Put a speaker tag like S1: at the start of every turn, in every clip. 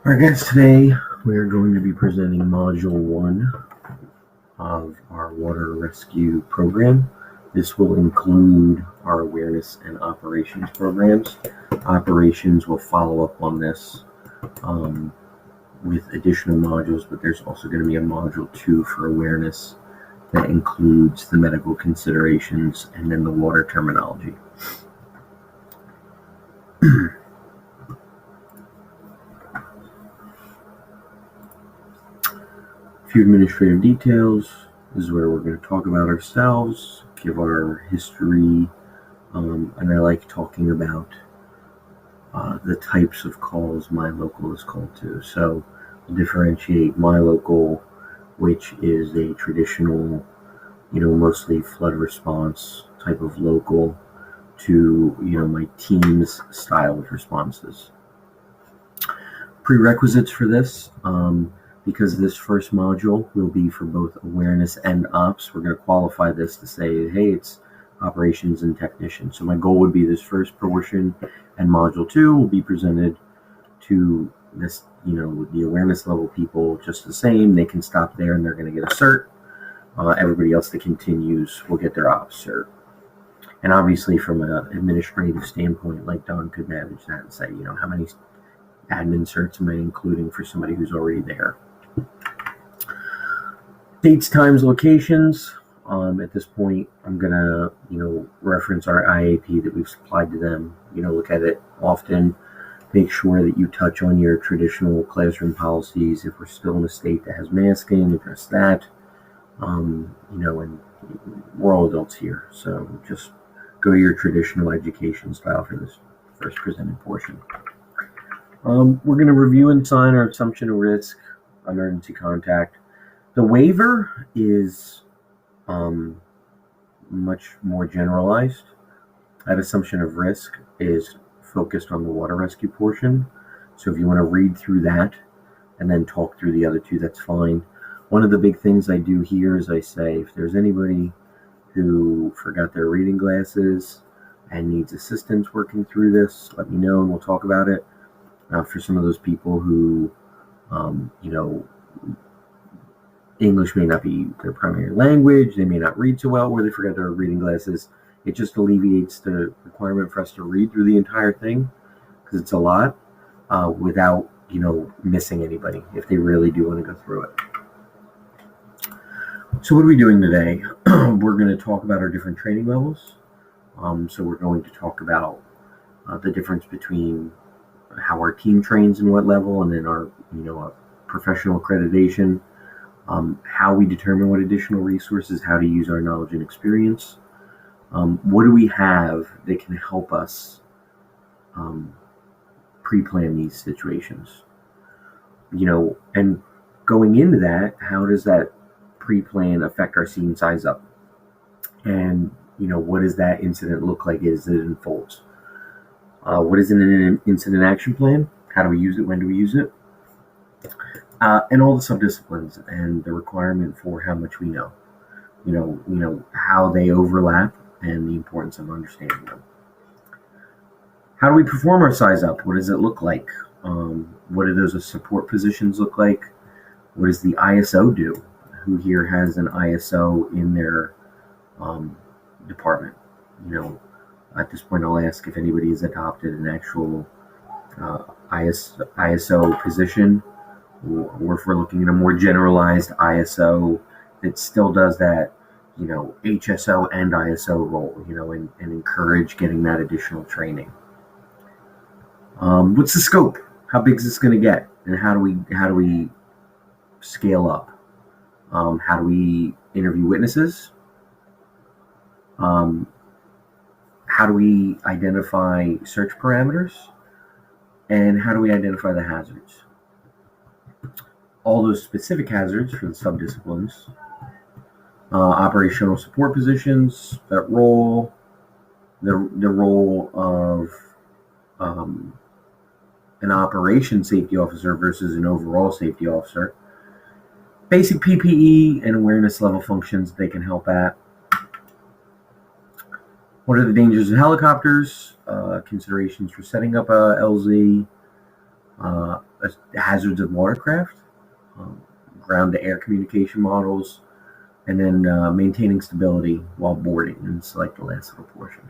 S1: Alright guys, today we are going to be presenting Module 1 of our Water Rescue program. This will include our awareness and operations programs. Operations will follow up on this with additional modules, but there's also going to be a Module 2 for awareness that includes the medical considerations and then the water terminology. A few administrative details. This is where we're going to talk about ourselves, give our history, and I like talking about the types of calls my local is called to. So we'll differentiate my local, which is a traditional, mostly flood response type of local, to, my team's style of responses. Prerequisites for this, because this first module will be for both awareness and ops, we're going to qualify this to say, hey, it's operations and technician. So my goal would be this first portion, and module 2 will be presented to this, the awareness level people just the same. They can stop there and they're going to get a cert. Everybody else that continues will get their ops cert. And obviously from an administrative standpoint, like Don could manage that and say, how many admin certs am I including for somebody who's already there. Dates, times, locations. At this point, I'm going to, reference our IAP that we've supplied to them. Look at it often. Make sure that you touch on your traditional classroom policies. If we're still in a state that has masking, address that. And we're all adults here. So just go to your traditional education style for this first presented portion. We're going to review and sign our assumption of risk, emergency contact. The waiver is much more generalized. That assumption of risk is focused on the water rescue portion. So if you want to read through that and then talk through the other two, that's fine. One of the big things I do here is I say, if there's anybody who forgot their reading glasses and needs assistance working through this, let me know and we'll talk about it. For some of those people who, English may not be their primary language, they may not read so well, or they forgot their reading glasses, it just alleviates the requirement for us to read through the entire thing, because it's a lot, without, missing anybody, if they really do want to go through it. So what are we doing today? We're going to talk about our different training levels. So we're going to talk about the difference between how our team trains and what level, and then our, professional accreditation, how we determine what additional resources, how to use our knowledge and experience. What do we have that can help us pre-plan these situations? And going into that, how does that pre-plan affect our scene size up? And, what does that incident look like as it unfolds? What is an incident action plan? How do we use it? When do we use it? And all the subdisciplines and the requirement for how much we know. How they overlap and the importance of understanding them. How do we perform our size up? What does it look like? What do those support positions look like? What does the ISO do? Who here has an ISO in their department? At this point, I'll ask if anybody has adopted an actual ISO position, or if we're looking at a more generalized ISO that still does that, HSO and ISO role, and encourage getting that additional training. What's the scope? How big is this going to get? And how do we scale up? How do we interview witnesses? How do we identify search parameters? And how do we identify the hazards? All those specific hazards for the subdisciplines, operational support positions, that role, the role of an operation safety officer versus an overall safety officer, basic PPE and awareness level functions they can help at. What are the dangers of helicopters? Considerations for setting up a LZ, hazards of watercraft, um, ground-to-air communication models, and then maintaining stability while boarding. And it's like the last little portion.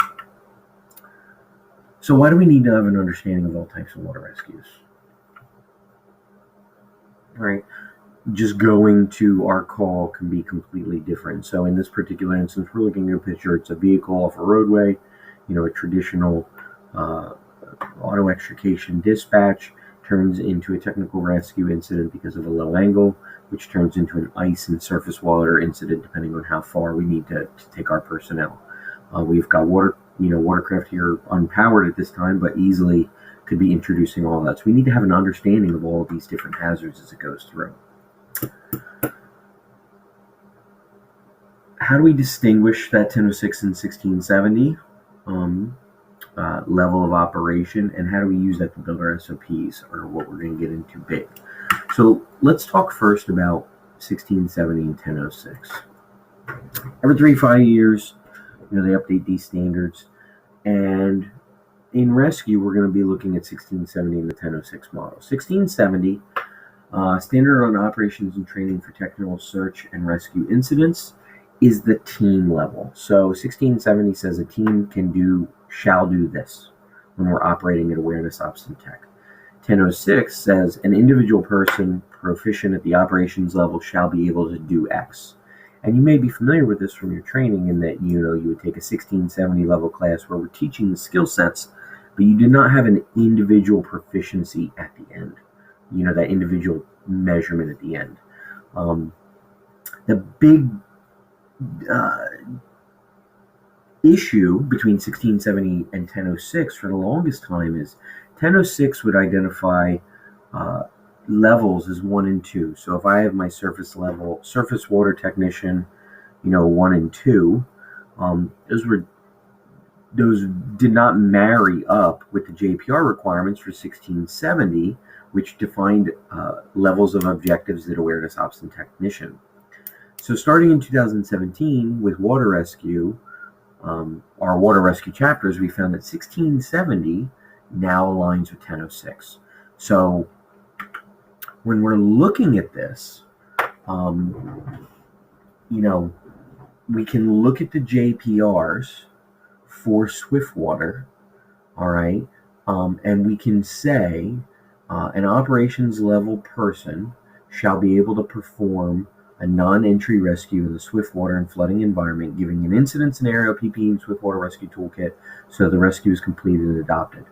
S1: So why do we need to have an understanding of all types of water rescues? Right? Just going to our call can be completely different. So in this particular instance, we're looking at a picture. It's a vehicle off a roadway, a traditional auto extrication dispatch turns into a technical rescue incident because of a low angle, which turns into an ice and surface water incident depending on how far we need to take our personnel. We've got watercraft here unpowered at this time, but easily could be introducing all that. So we need to have an understanding of all of these different hazards as it goes through. How do we distinguish that 1006 and 1670 level of operation, and how do we use that to build our SOPs, or what we're going to get into big? So let's talk first about 1670 and 1006. Every 3-5 years, they update these standards, and in rescue, we're going to be looking at 1670 and the 1006 model. 1670, Standard on Operations and Training for Technical Search and Rescue Incidents, is the team level. So 1670 says a team shall do this when we're operating at awareness ops and tech. 1006 says an individual person proficient at the operations level shall be able to do X. And you may be familiar with this from your training in that, you would take a 1670 level class where we're teaching the skill sets, but you did not have an individual proficiency at the end, that individual measurement at the end. The big issue between 1670 and 1006 for the longest time is 1006 would identify levels as 1 and 2. So if I have my surface water technician, 1 and 2, those did not marry up with the JPR requirements for 1670, which defined levels of objectives at awareness ops and technician. So starting in 2017 with water rescue, our water rescue chapters, we found that 1670 now aligns with 1006. So when we're looking at this, we can look at the JPRs for Swiftwater, all right, and we can say an operations level person shall be able to perform a non-entry rescue in the Swiftwater and flooding environment, giving an incident scenario, PPE, and Swiftwater rescue toolkit, so the rescue is completed and adopted.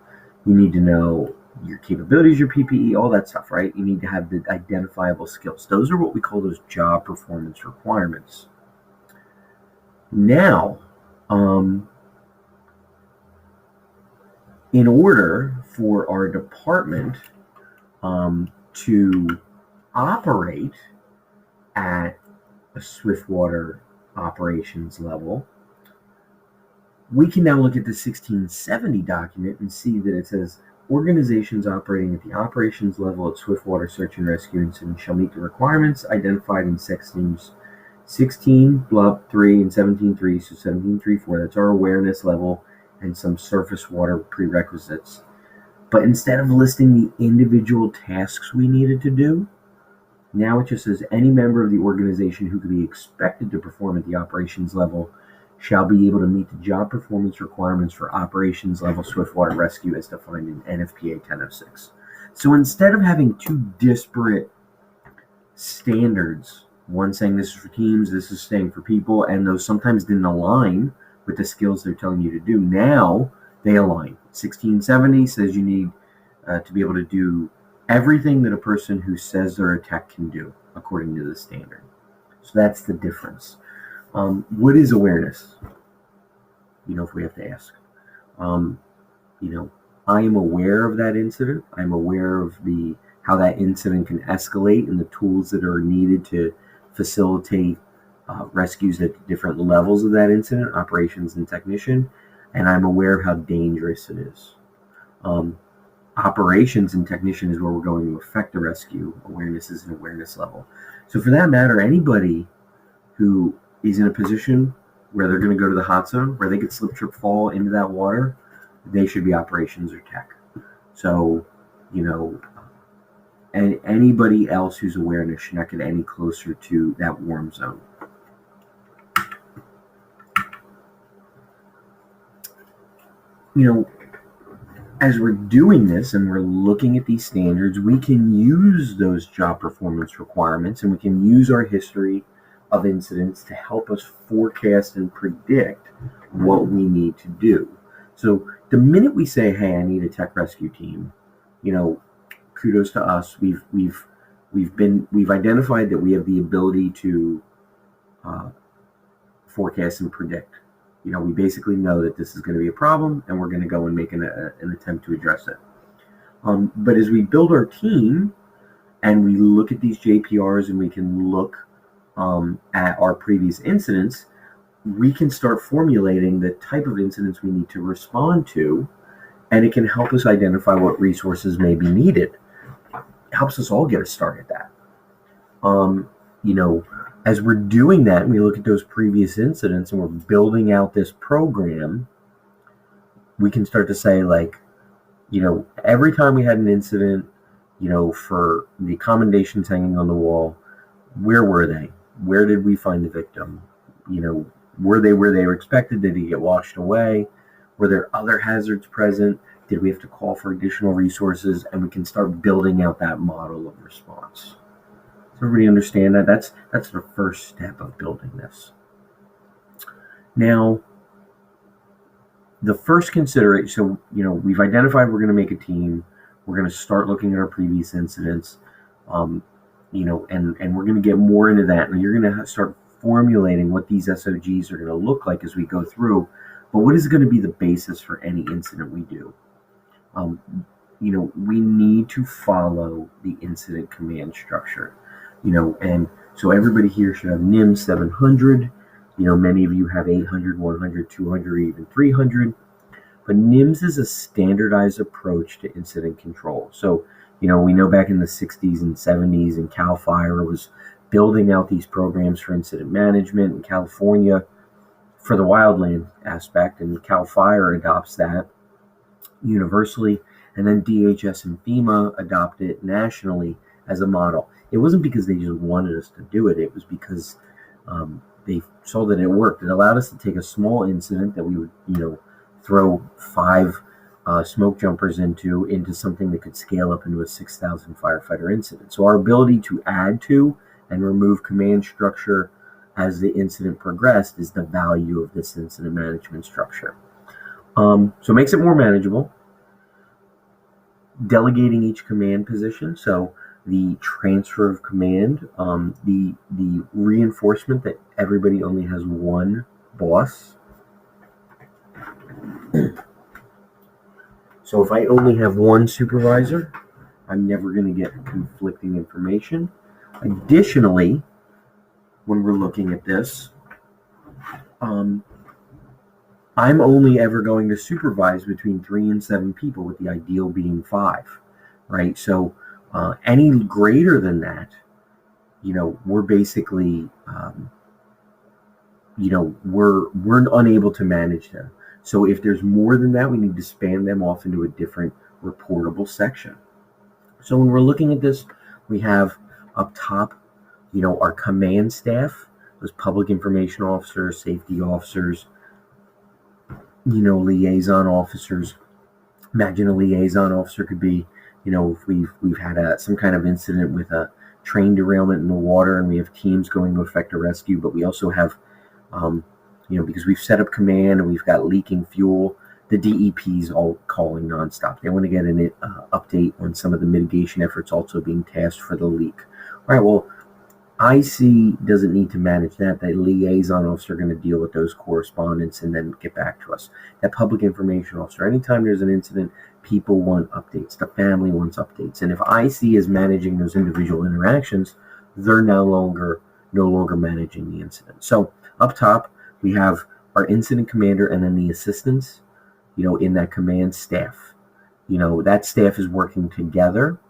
S1: You need to know your capabilities, your PPE, all that stuff, right? You need to have the identifiable skills. Those are what we call those job performance requirements. Now, in order for our department to operate at a Swiftwater operations level, we can now look at the 1670 document and see that it says organizations operating at the operations level at Swiftwater search and rescue incident shall meet the requirements identified in sections 16.3 and 17.3, so 17.3.4, that's our awareness level and some surface water prerequisites. But instead of listing the individual tasks we needed to do, now it just says any member of the organization who could be expected to perform at the operations level shall be able to meet the job performance requirements for operations level Swiftwater rescue as defined in NFPA 1006. So instead of having two disparate standards, one saying this is for teams, this is staying for people, and those sometimes didn't align with the skills they're telling you to do, now they align. 1670 says you need to be able to do everything that a person who says they're a tech can do according to the standard. So that's the difference. What is awareness? If we have to ask. I am aware of that incident. I'm aware of how that incident can escalate and the tools that are needed to facilitate rescues at different levels of that incident, operations and technician, and I'm aware of how dangerous it is. Operations and technician is where we're going to affect the rescue. Awareness is an awareness level. So for that matter, anybody who is in a position where they're going to go to the hot zone, where they could slip, trip, fall into that water, they should be operations or tech. So, and anybody else whose awareness should not get any closer to that warm zone. As we're doing this and we're looking at these standards, we can use those job performance requirements and we can use our history of incidents to help us forecast and predict what we need to do. So the minute we say, hey, I need a tech rescue team, kudos to us. We've identified that we have the ability to forecast and predict. We basically know that this is going to be a problem and we're going to go and make an attempt to address it. But as we build our team and we look at these JPRs and we can look at our previous incidents, we can start formulating the type of incidents we need to respond to, and it can help us identify what resources may be needed. It helps us all get a start at that. As we're doing that and we look at those previous incidents and we're building out this program, we can start to say, every time we had an incident, for the commendations hanging on the wall, where were they? Where did we find the victim? Were they where they were expected? Did he get washed away? Were there other hazards present? Did we have to call for additional resources? And we can start building out that model of response. Does everybody understand that? That's the first step of building this. Now, the first consideration, so, we've identified we're going to make a team. We're going to start looking at our previous incidents, and we're going to get more into that. And you're going to start formulating what these SOGs are going to look like as we go through. But what is going to be the basis for any incident we do? We need to follow the incident command structure. And so everybody here should have NIM 700. Many of you have 800, 100, 200, or even 300. But NIMS is a standardized approach to incident control. So, we know back in the 60s and 70s, and CAL FIRE was building out these programs for incident management in California for the wildland aspect, and CAL FIRE adopts that universally, and then DHS and FEMA adopt it nationally as a model. It wasn't because they just wanted us to do it. It was because they saw that it worked. It allowed us to take a small incident that we would, throw 5 smoke jumpers into something that could scale up into a 6,000 firefighter incident. So our ability to add to and remove command structure as the incident progressed is the value of this incident management structure. So it makes it more manageable. Delegating each command position. So the transfer of command, the reinforcement that everybody only has one boss. So if I only have one supervisor, I'm never going to get conflicting information. Additionally, when we're looking at this, I'm only ever going to supervise between 3 and 7 people, with the ideal being 5, right? So any greater than that, we're basically, we're unable to manage them. So if there's more than that, we need to span them off into a different reportable section. So when we're looking at this, we have up top, our command staff, those public information officers, safety officers, liaison officers. Imagine a liaison officer could be, if we've had some kind of incident with a train derailment in the water and we have teams going to effect a rescue, but we also have, because we've set up command and we've got leaking fuel, the DEP's all calling nonstop. They want to get an update on some of the mitigation efforts also being tasked for the leak. All right, well, IC doesn't need to manage that. The liaison officer are going to deal with those correspondence and then get back to us. That public information officer, anytime there's an incident, people want updates. The family wants updates. And if IC is managing those individual interactions, they're no longer managing the incident. So up top, we have our incident commander and then the assistants, in that command staff. That staff is working together.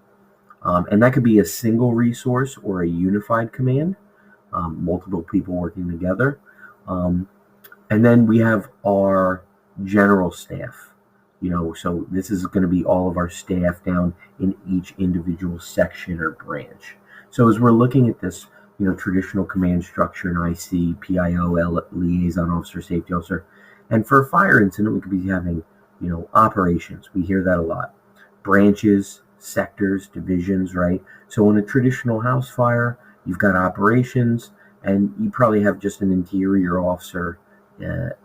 S1: And that could be a single resource or a unified command, multiple people working together. And then we have our general staff. So this is going to be all of our staff down in each individual section or branch. So as we're looking at this, traditional command structure in IC, PIO, Liaison Officer, Safety Officer, and for a fire incident, we could be having, operations. We hear that a lot. Branches, sectors, divisions, right? So in a traditional house fire, you've got operations, and you probably have just an interior officer.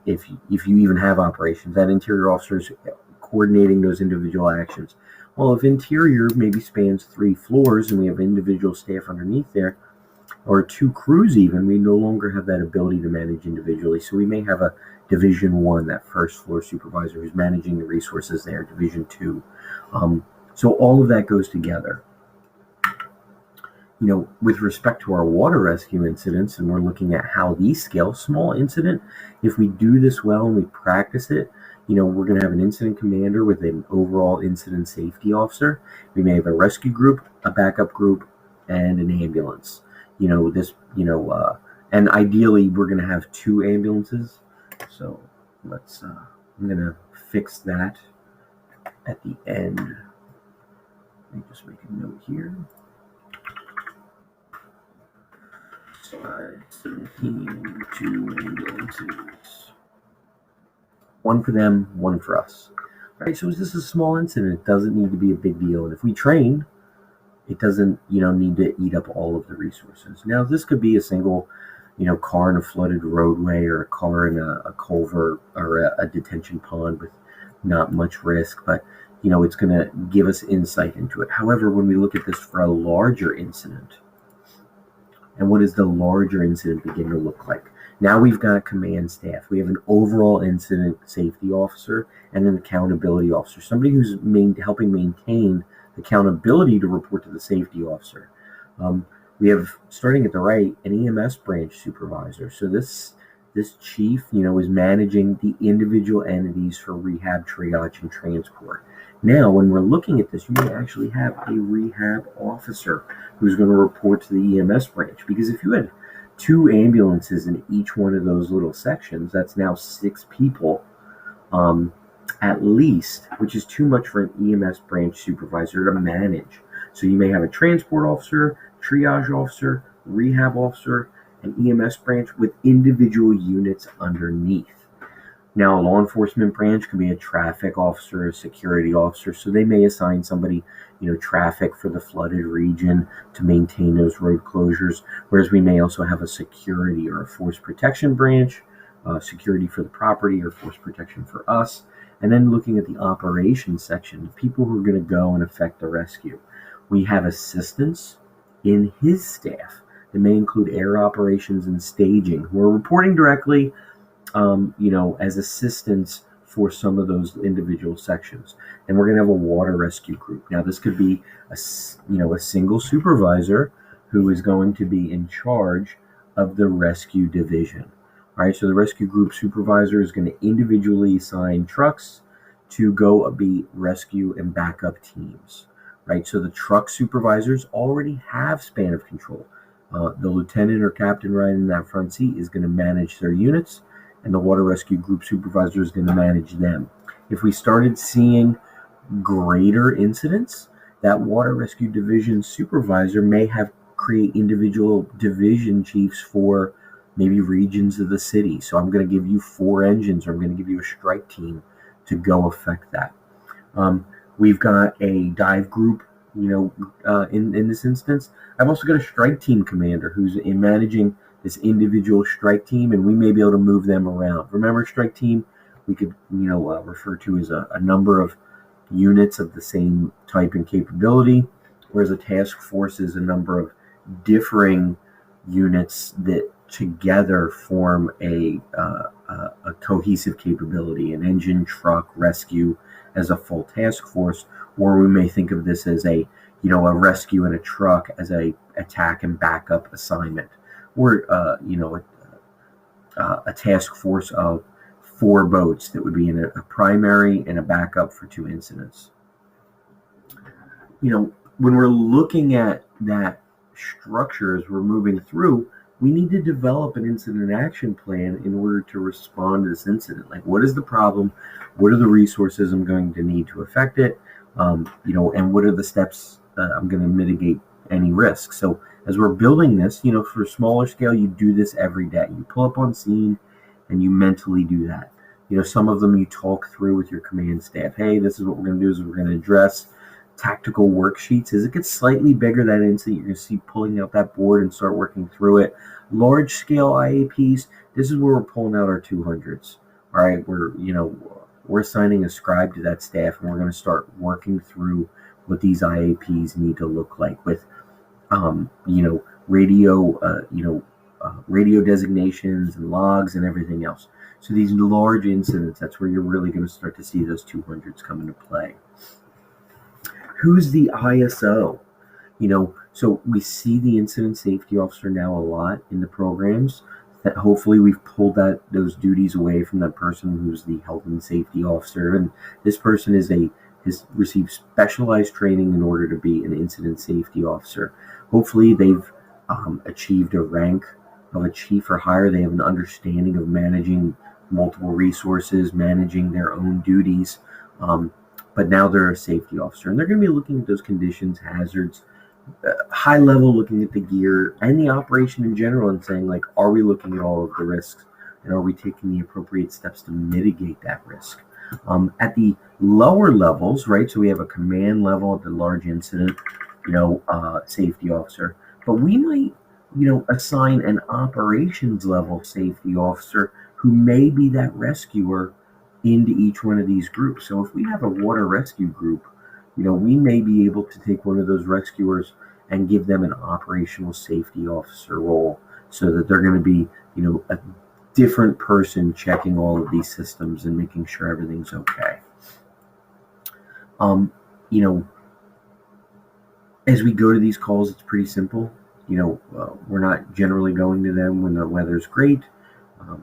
S1: If you even have operations, that interior officer is coordinating those individual actions. Well, if interior maybe spans 3 floors and we have individual staff underneath there, or 2 crews even, we no longer have that ability to manage individually. So we may have a Division 1, that first floor supervisor who's managing the resources there, Division 2. So all of that goes together. With respect to our water rescue incidents, and we're looking at how these scale, small incident, if we do this well and we practice it, we're going to have an incident commander with an overall incident safety officer. We may have a rescue group, a backup group, and an ambulance. And ideally we're going to have 2 ambulances. So I'm going to fix that at the end. Let me just make a note here. Slide 17, 2 ambulances. 1 for them, 1 for us. All right, so this is a small incident. It doesn't need to be a big deal. And if we train, it doesn't, need to eat up all of the resources. Now, this could be a single, car in a flooded roadway, or a car in a culvert, or a detention pond with not much risk, but, it's going to give us insight into it. However, when we look at this for a larger incident, and what does the larger incident begin to look like? Now we've got command staff. We have an overall incident safety officer and an accountability officer, somebody who's helping maintain accountability to report to the safety officer. We have, starting at the right, an EMS branch supervisor. So this chief, is managing the individual entities for rehab, triage, and transport. Now, when we're looking at this, you may actually have a rehab officer who's going to report to the EMS branch. Because if you had 2 ambulances in each one of those little sections, that's now 6 people at least, which is too much for an EMS branch supervisor to manage. So you may have a transport officer, triage officer, rehab officer, an EMS branch with individual units underneath. Now, a law enforcement branch can be a traffic officer, a security officer, so they may assign somebody, traffic for the flooded region to maintain those road closures, whereas we may also have a security or a force protection branch, security for the property or force protection for us. And then looking at the operations section, the people who are going to go and effect the rescue. We have assistants in his staff that may include air operations and staging, who are reporting directly as assistants for some of those individual sections. And we're going to have a water rescue group. Now, this could be a single supervisor who is going to be in charge of the rescue division. All right, so the rescue group supervisor is going to individually assign trucks to go be rescue and backup teams. Right, so the truck supervisors already have span of control. The lieutenant or captain riding in that front seat is going to manage their units, and the water rescue group supervisor is going to manage them. If we started seeing greater incidents, that water rescue division supervisor may have create individual division chiefs for maybe regions of the city. So I'm going to give you 4 engines, or I'm going to give you a strike team to go affect that. We've got a dive group, in this instance. I've also got a strike team commander who's in managing this individual strike team, and we may be able to move them around. Remember, strike team, we could, refer to as a number of units of the same type and capability, whereas a task force is a number of differing units that together form a cohesive capability, an engine, truck, rescue as a full task force, or we may think of this as a rescue and a truck as a attack and backup assignment, or a task force of 4 boats that would be in a primary and a backup for 2 incidents. When we're looking at that structure as we're moving through, we need to develop an incident action plan in order to respond to this incident. Like, what is the problem? What are the resources I'm going to need to affect it? And what are the steps I'm going to mitigate any risk? So as we're building this, for smaller scale, you do this every day. You pull up on scene and you mentally do that. Some of them you talk through with your command staff. Hey, this is what we're going to do, is we're going to address tactical worksheets. As it gets slightly bigger, that instant, you're going to see pulling out that board and start working through it. Large scale IAPs, this is where we're pulling out our 200s. All right, we're assigning a scribe to that staff, and we're going to start working through what these IAPs need to look like with, radio designations and logs and everything else. So these large incidents, that's where you're really going to start to see those 200s come into play. Who's the ISO? So we see the incident safety officer now a lot in the programs. That hopefully we've pulled those duties away from that person who's the health and safety officer, and this person has received specialized training in order to be an incident safety officer. Hopefully they've achieved a rank of a chief or higher. They have an understanding of managing multiple resources, managing their own duties. But now they're a safety officer, and they're going to be looking at those conditions, hazards, high level, looking at the gear and the operation in general, and saying, like, are we looking at all of the risks, and are we taking the appropriate steps to mitigate that risk? At the lower levels, right? So we have a command level at the large incident, safety officer, but we might, assign an operations level safety officer who may be that rescuer into each one of these groups. So if we have a water rescue group, we may be able to take one of those rescuers and give them an operational safety officer role, so that they're going to be, a different person checking all of these systems and making sure everything's okay. As we go to these calls, it's pretty simple. We're not generally going to them when the weather's great. A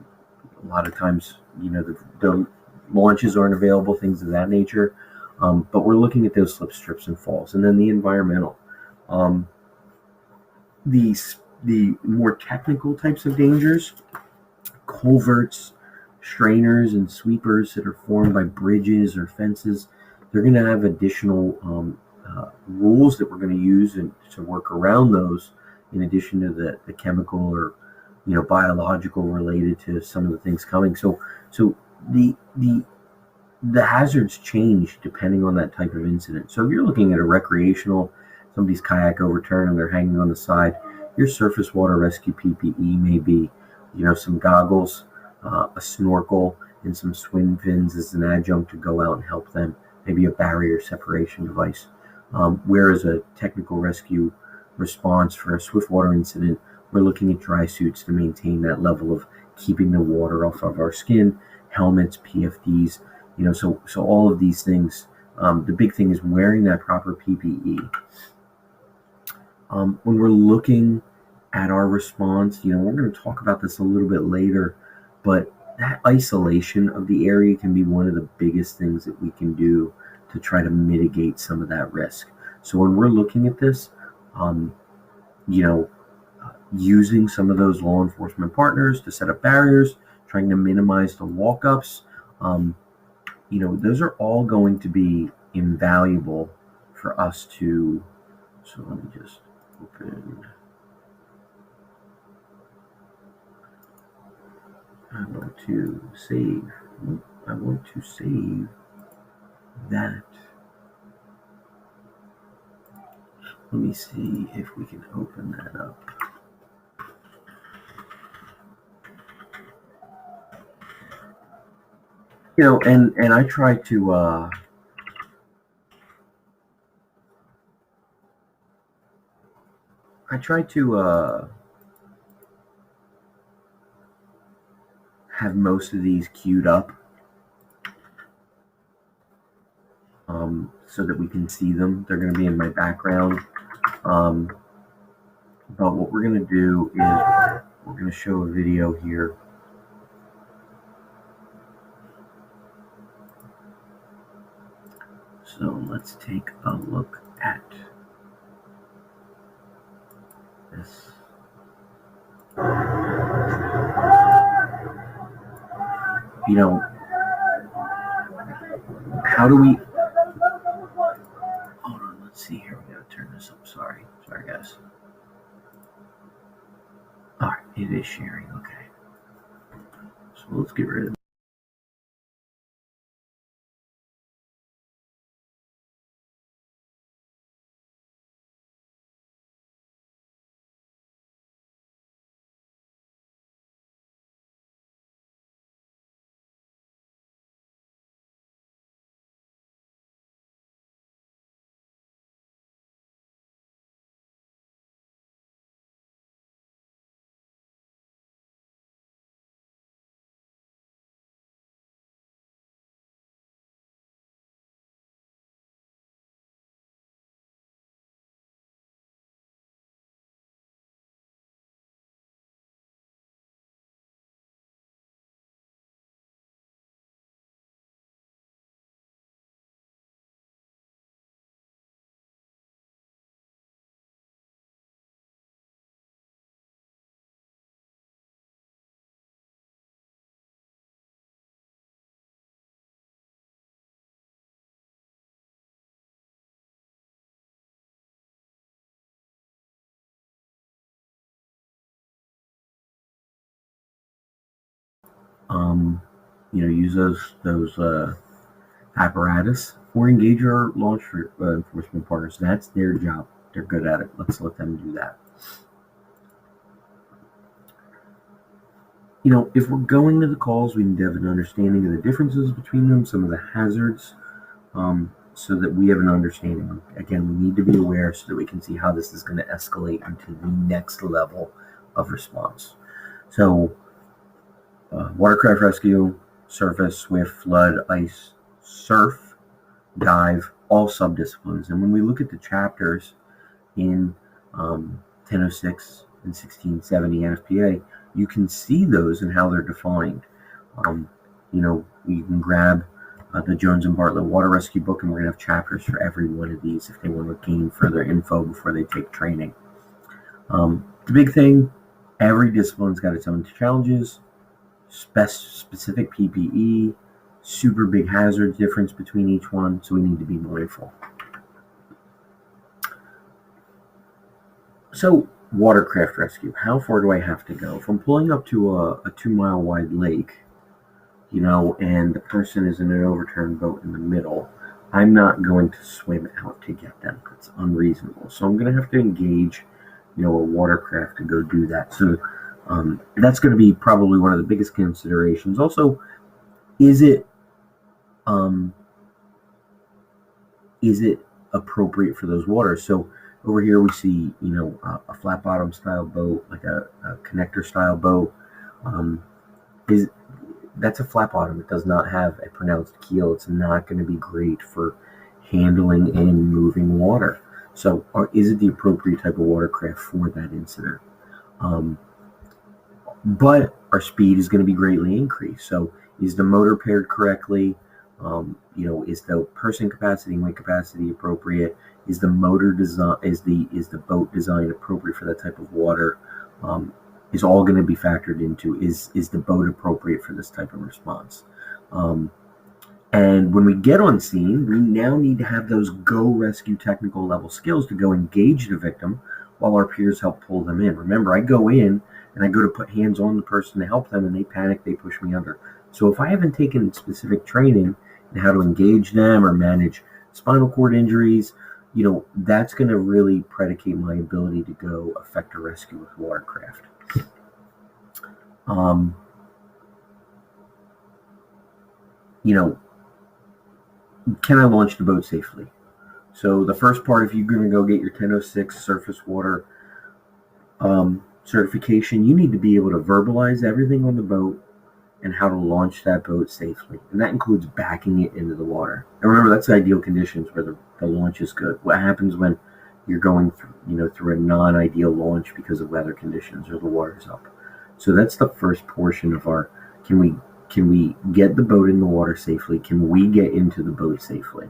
S1: lot of times, the launches aren't available, things of that nature. But we're looking at those slip, strips, and falls. And then the environmental. The more technical types of dangers, culverts, strainers, and sweepers that are formed by bridges or fences, they're going to have additional rules that we're going to use to work around those, in addition to the chemical or biological related to some of the things coming. So the hazards change depending on that type of incident. So if you're looking at a recreational, somebody's kayak overturned and they're hanging on the side, your surface water rescue PPE may be, some goggles, a snorkel, and some swim fins as an adjunct to go out and help them, maybe a barrier separation device. Whereas a technical rescue response for a swift water incident, we're looking at dry suits to maintain that level of keeping the water off of our skin, helmets, PFDs, so all of these things. The big thing is wearing that proper PPE. When we're looking at our response, we're going to talk about this a little bit later, but that isolation of the area can be one of the biggest things that we can do to try to mitigate some of that risk. So when we're looking at this, using some of those law enforcement partners to set up barriers, trying to minimize the walk-ups, those are all going to be invaluable for us to. So let me just open. I want to save that. Let me see if we can open that up. And I try to have most of these queued up so that we can see them. They're going to be in my background. But what we're going to do is we're going to show a video here. So let's take a look at this. you know, how do we, hold on, let's see here. We gotta turn this up. Sorry, guys. All right, it is sharing. Okay. So let's get rid of it. Use those apparatus or engage our law enforcement partners. That's their job. They're good at it. Let's let them do that. If we're going to the calls, we need to have an understanding of the differences between them, some of the hazards, so that we have an understanding. Again, we need to be aware so that we can see how this is going to escalate into the next level of response. So, watercraft rescue, surface, swift, flood, ice, surf, dive, all subdisciplines. And when we look at the chapters in 1006 and 1670 NFPA, you can see those and how they're defined. You can grab the Jones and Bartlett Water Rescue book, and we're going to have chapters for every one of these if they want to gain further info before they take training. The big thing, every discipline's got its own challenges, specific PPE, super big hazard difference between each one, so we need to be mindful. So, watercraft rescue, how far do I have to go? If I'm pulling up to a 2-mile wide lake, and the person is in an overturned boat in the middle, I'm not going to swim out to get them. It's unreasonable. So I'm going to have to engage, a watercraft to go do that. So that's going to be probably one of the biggest considerations. Also, is it appropriate for those waters? So over here we see, a flat bottom style boat, like a connector style boat. That's a flat bottom. It does not have a pronounced keel. It's not going to be great for handling and moving water. So is it the appropriate type of watercraft for that incident? But our speed is going to be greatly increased. So is the motor paired correctly? Is the person capacity and weight capacity appropriate? Is the motor design, is the boat design appropriate for that type of water? Is all going to be factored into, is the boat appropriate for this type of response? And when we get on scene, we now need to have those go rescue technical level skills to go engage the victim while our peers help pull them in. Remember, I go in and I go to put hands on the person to help them, and they panic, they push me under. So if I haven't taken specific training in how to engage them or manage spinal cord injuries, that's going to really predicate my ability to go effect a rescue with watercraft. Can I launch the boat safely? So the first part, if you're going to go get your 1006 surface water certification, you need to be able to verbalize everything on the boat and how to launch that boat safely. And that includes backing it into the water. And remember, that's ideal conditions where the launch is good. What happens when you're going through a non-ideal launch because of weather conditions or the water's up? So that's the first portion of our, can we get the boat in the water safely? Can we get into the boat safely?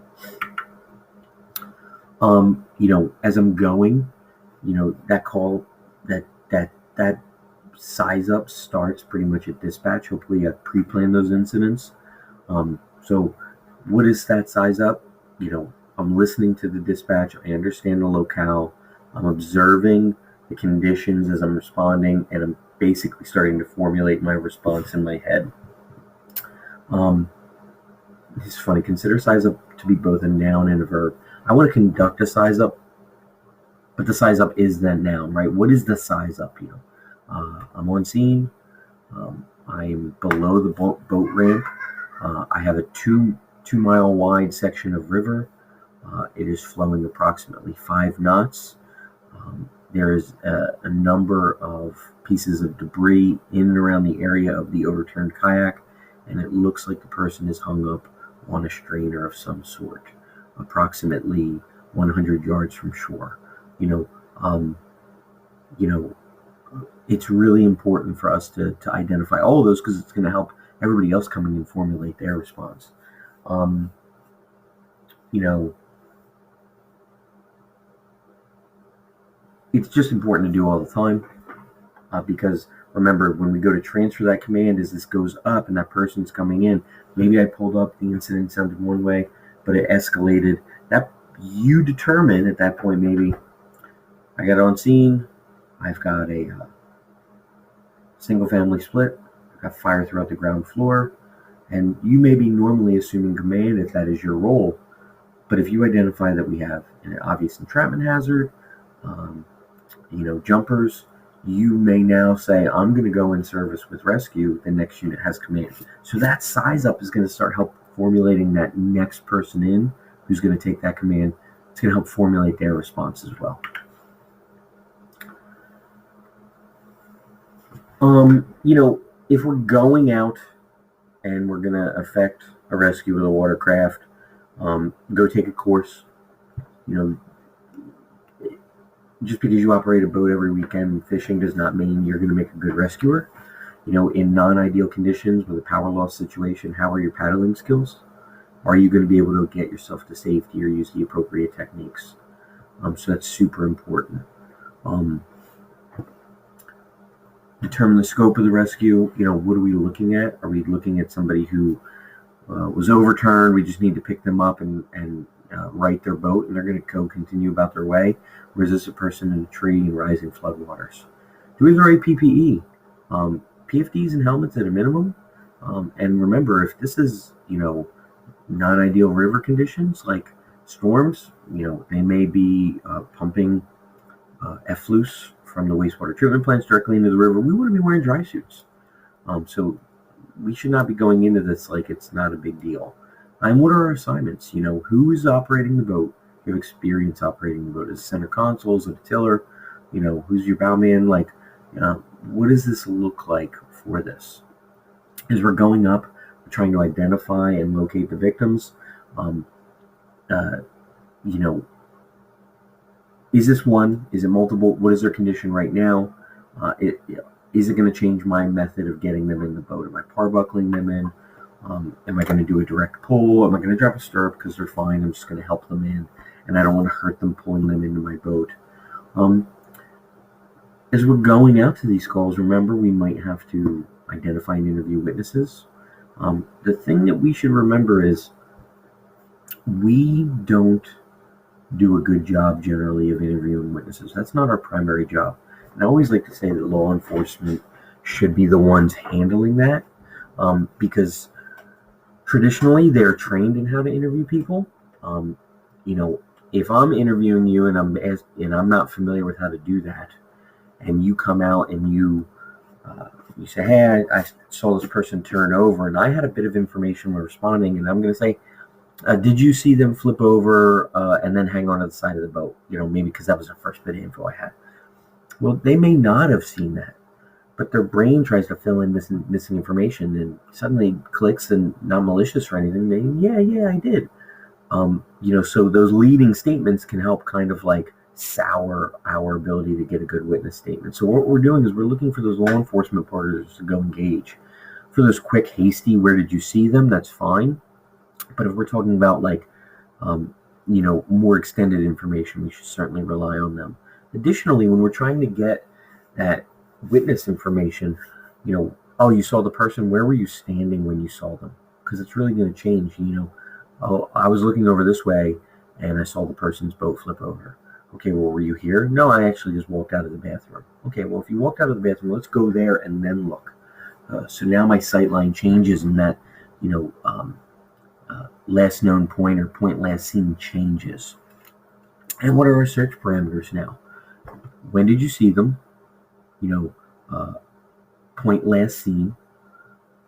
S1: As I'm going, that call, that size up starts pretty much at dispatch. Hopefully, I've pre-planned those incidents. So, what is that size up? I'm listening to the dispatch. I understand the locale. I'm observing the conditions as I'm responding, and I'm basically starting to formulate my response in my head. It's funny. Consider size up to be both a noun and a verb. I want to conduct a size up, but the size up is that noun, right? What is the size up? I'm on scene. I'm below the boat ramp. I have a 2 mile wide section of river. It is flowing approximately 5 knots. There is a number of pieces of debris in and around the area of the overturned kayak, and it looks like the person is hung up on a strainer of some sort, approximately 100 yards from shore. It's really important for us to identify all of those because it's going to help everybody else coming and formulate their response. It's just important to do all the time because remember, when we go to transfer that command, as this goes up and that person's coming in, maybe I pulled up, the incident sounded one way, but it escalated. That you determine at that point, maybe I got on scene, I've got a single family split, I've got fire throughout the ground floor, and you may be normally assuming command if that is your role, but if you identify that we have an obvious entrapment hazard, jumpers, you may now say, I'm going to go in service with rescue. The next unit has command. So that size up is going to start help formulating that next person in who's going to take that command. It's going to help formulate their response as well. If we're going out and we're going to effect a rescue with a watercraft, go take a course. Just because you operate a boat every weekend fishing does not mean you're going to make a good rescuer. In non-ideal conditions with a power loss situation, how are your paddling skills? Are you going to be able to get yourself to safety or use the appropriate techniques? So that's super important. Determine the scope of the rescue. What are we looking at? Are we looking at somebody who was overturned? We just need to pick them up and right their boat, and they're going to go continue about their way? Or is this a person in a tree in rising floodwaters? Do we have the right PPE? PFDs and helmets at a minimum. And remember, if this is, non-ideal river conditions like storms, they may be pumping effluent from the wastewater treatment plants directly into the river. We want to be wearing dry suits. So we should not be going into this like it's not a big deal. And what are our assignments? Who is operating the boat? You have experience operating the boat. Is it center console? Is it a tiller? Who's your bowman? What does this look like for this? As we're going up, we're trying to identify and locate the victims. Is this one? Is it multiple? What is their condition right now? Is it going to change my method of getting them in the boat? Am I parbuckling them in? Am I going to do a direct pull? Am I going to drop a stirrup because they're fine? I'm just going to help them in, and I don't want to hurt them pulling them into my boat. As we're going out to these calls, remember, we might have to identify and interview witnesses. The thing that we should remember is we don't do a good job generally of interviewing witnesses. That's not our primary job. And I always like to say that law enforcement should be the ones handling that, because traditionally they're trained in how to interview people. If I'm interviewing you and I'm not familiar with how to do that, and you come out and you say, hey, I saw this person turn over, and I had a bit of information when responding, and I'm going to say, did you see them flip over and then hang on to the side of the boat? Maybe because that was the first bit of info I had. Well, they may not have seen that, but their brain tries to fill in missing information and suddenly clicks, and not malicious or anything. Yeah, I did. So those leading statements can help kind of like sour our ability to get a good witness statement. So what we're doing is we're looking for those law enforcement partners to go engage. For those quick, hasty, where did you see them? That's fine. But if we're talking about more extended information, we should certainly rely on them. Additionally, when we're trying to get that witness information. Oh, you saw the person. Where were you standing when you saw them? Because it's really going to change. Oh, I was looking over this way, and I saw the person's boat flip over. Okay, well, were you here? No, I actually just walked out of the bathroom. Okay, well, if you walked out of the bathroom, let's go there and then look. So now my sight line changes, and that, last known point or point last seen changes. And what are our search parameters now? When did you see them? Uh, Point last seen.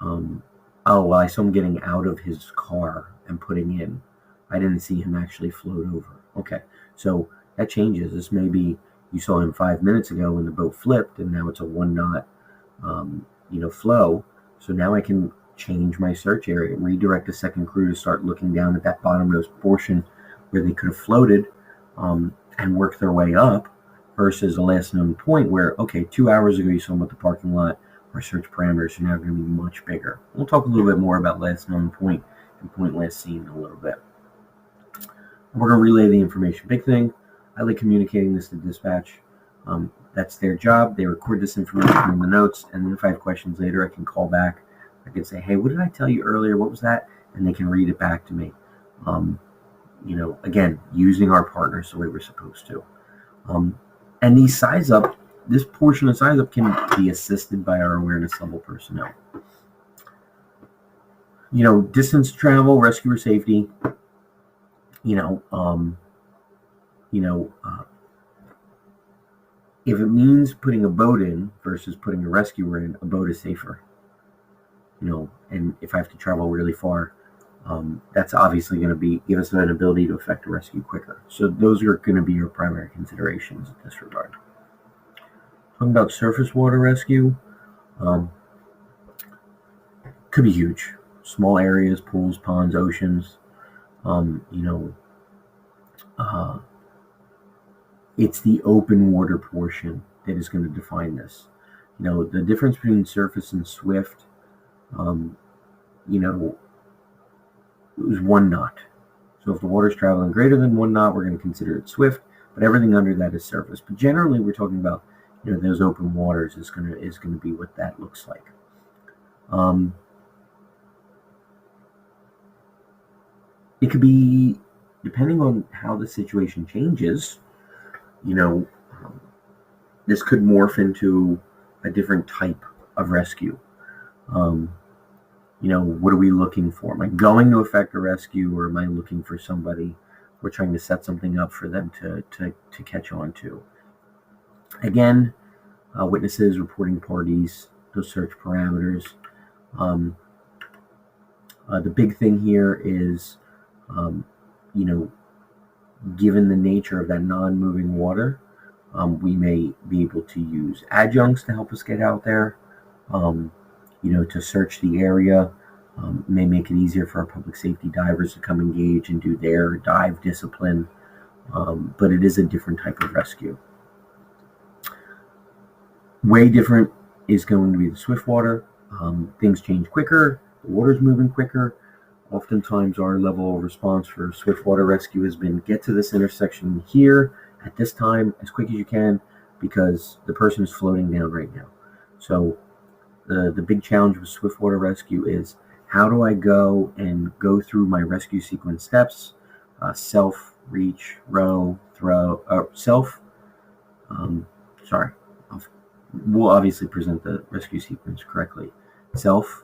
S1: Oh, well, I saw him getting out of his car and putting in. I didn't see him actually float over. Okay, so that changes. This may be you saw him 5 minutes ago when the boat flipped, and now it's a 1 knot, flow. So now I can change my search area, redirect a second crew to start looking down at that bottommost portion where they could have floated, and work their way up, versus a last known point where, okay, 2 hours ago you saw them at the parking lot. Our search parameters are now going to be much bigger. We'll talk a little bit more about last known point and point last seen in a little bit. We're going to relay the information. Big thing, I like communicating this to dispatch. That's their job. They record this information in the notes, and then if I have questions later, I can call back. I can say, hey, what did I tell you earlier? What was that? And they can read it back to me. Again, using our partners the way we're supposed to. And these size up, this portion of size up can be assisted by our awareness level personnel. Distance travel, rescuer safety. If it means putting a boat in versus putting a rescuer in, a boat is safer. And if I have to travel really far, that's obviously going to give us an ability to effect a rescue quicker. So those are going to be your primary considerations in this regard. Talking about surface water rescue, could be huge. Small areas, pools, ponds, oceans. It's the open water portion that is going to define this. The difference between surface and swift, it was 1 knot. So if the water's traveling greater than 1 knot, we're going to consider it swift, but everything under that is surface. But generally, we're talking about, those open waters is going to be what that looks like. It could be, depending on how the situation changes, this could morph into a different type of rescue. What are we looking for? Am I going to effect a rescue, or am I looking for somebody? We're trying to set something up for them to catch on to. Again, witnesses, reporting parties, those search parameters. The big thing here is, given the nature of that non-moving water, we may be able to use adjuncts to help us get out there, to search the area. May make it easier for our public safety divers to come engage and do their dive discipline, but it is a different type of rescue. Way different is going to be the swift water. Things change quicker, the water's moving quicker. Oftentimes our level of response for swift water rescue has been get to this intersection here at this time as quick as you can, because the person is floating down right now. So the big challenge with swift water rescue is, how do I go through my rescue sequence steps? Self, reach, row, throw, we'll obviously present the rescue sequence correctly. Self,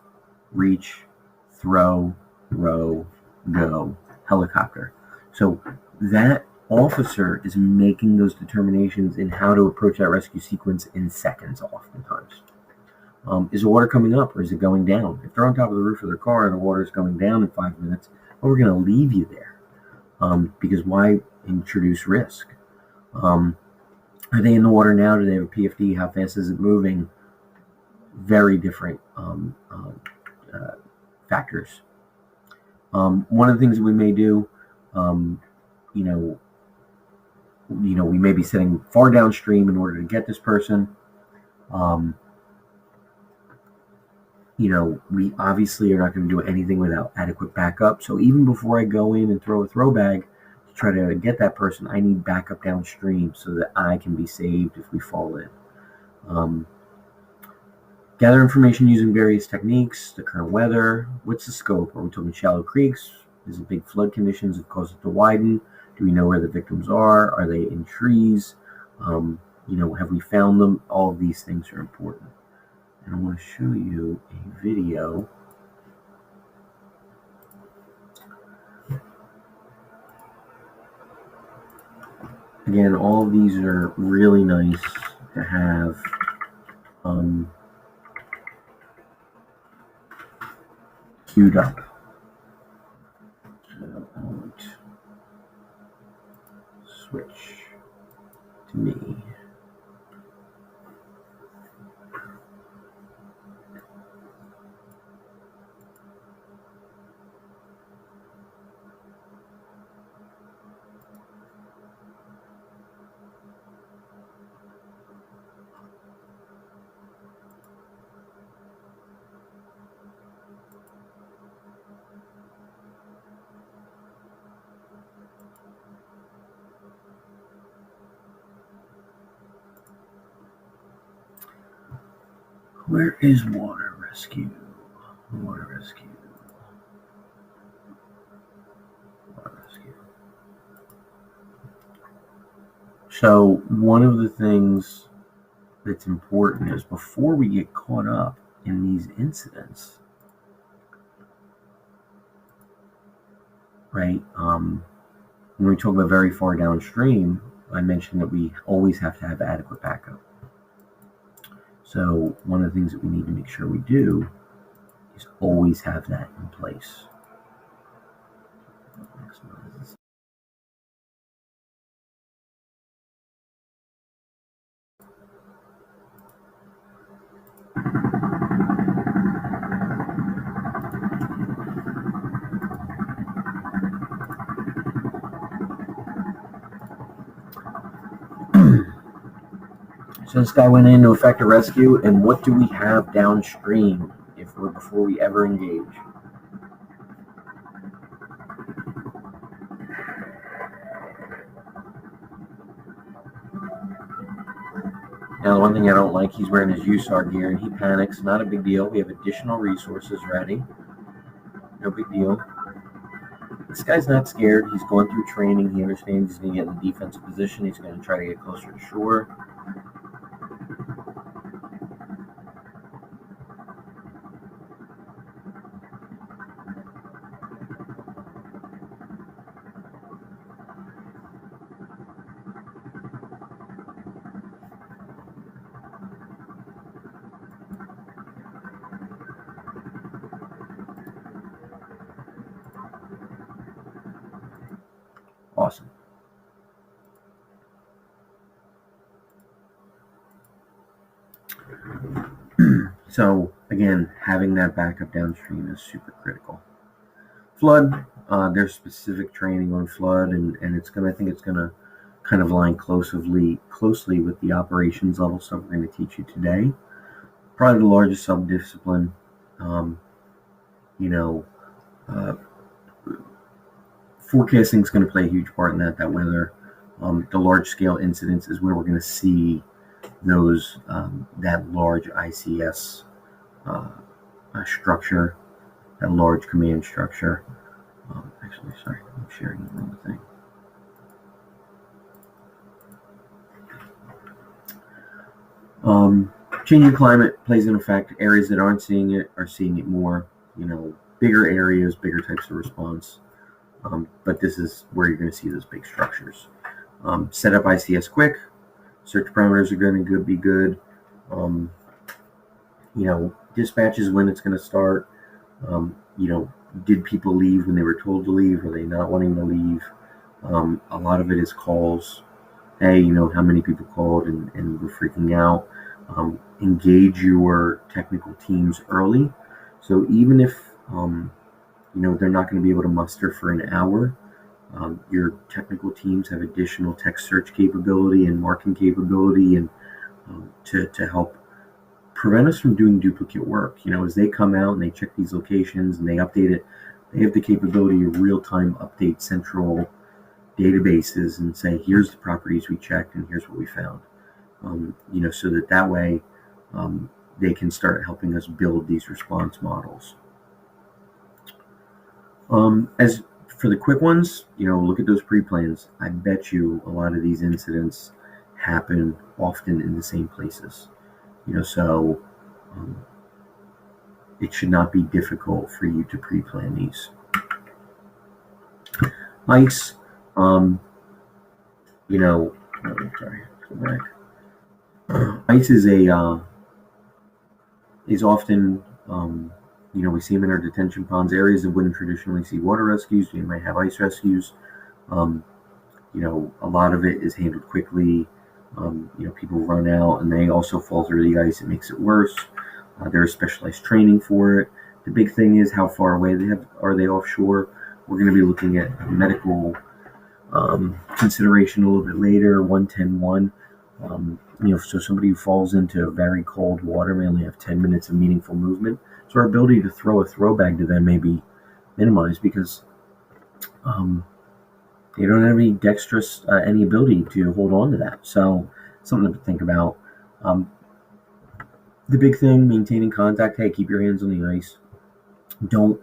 S1: reach, throw, row, go, helicopter. So that officer is making those determinations in how to approach that rescue sequence in seconds oftentimes. Is the water coming up, or is it going down? If they're on top of the roof of their car and the water is going down in 5 minutes, well, we're going to leave you there, because why introduce risk? Are they in the water now? Do they have a PFD? How fast is it moving? Very different factors. One of the things that we may do, we may be sitting far downstream in order to get this person. We obviously are not going to do anything without adequate backup. So even before I go in and throw a throw bag to try to get that person, I need backup downstream so that I can be saved if we fall in. Gather information using various techniques, the current weather. What's the scope? Are we talking shallow creeks? Is it big flood conditions that cause it to widen? Do we know where the victims are? Are they in trees? Have we found them? All of these things are important. And I want to show you a video. Again, all of these are really nice to have queued up. So I want to switch to me. Where is Water Rescue? Water Rescue. Water Rescue. So one of the things that's important is before we get caught up in these incidents, right? When we talk about very far downstream, I mentioned that we always have to have adequate backup. So one of the things that we need to make sure we do is always have that in place. So this guy went in to effect a rescue, and what do we have downstream before we ever engage? Now, the one thing I don't like, he's wearing his USAR gear, and he panics. Not a big deal. We have additional resources ready. No big deal. This guy's not scared. He's going through training. He understands he's going to get in the defensive position. He's going to try to get closer to shore. Awesome. So again, having that backup downstream is super critical. Flood, there's specific training on flood, and I think it's gonna kind of align closely with the operations level stuff we're going to teach you today. Probably the largest subdiscipline. Forecasting is going to play a huge part in that weather. The large scale incidents is where we're going to see those that large ICS structure, that large command structure. Actually, sorry, I'm sharing the wrong thing. Changing climate plays an effect. Areas that aren't seeing it are seeing it more. Bigger areas, bigger types of response. But this is where you're going to see those big structures. Set up ICS quick. Search parameters are going to be good. Dispatches when it's going to start. Did people leave when they were told to leave? Are they not wanting to leave? A lot of it is calls. Hey, how many people called and were freaking out. Engage your technical teams early. So even if they're not going to be able to muster for an hour, your technical teams have additional text search capability and marking capability, and to help prevent us from doing duplicate work. As they come out and they check these locations and they update it, they have the capability of real-time update central databases and say, here's the properties we checked and here's what we found. So that way they can start helping us build these response models. As for the quick ones, look at those pre-plans. I bet you a lot of these incidents happen often in the same places. So it should not be difficult for you to pre-plan these. Ice, sorry, go back. Ice is often, we see them in our detention ponds, areas that wouldn't traditionally see water rescues. We might have ice rescues. A lot of it is handled quickly. People run out and they also fall through the ice. It makes it worse. There's specialized training for it. The big thing is how far away are they offshore. We're going to be looking at medical consideration a little bit later. 110.1. So somebody who falls into very cold water may only have 10 minutes of meaningful movement. So our ability to throw a throw bag to them may be minimized because they don't have any dexterous, any ability to hold on to that. So something to think about. The big thing, maintaining contact. Hey, keep your hands on the ice. Don't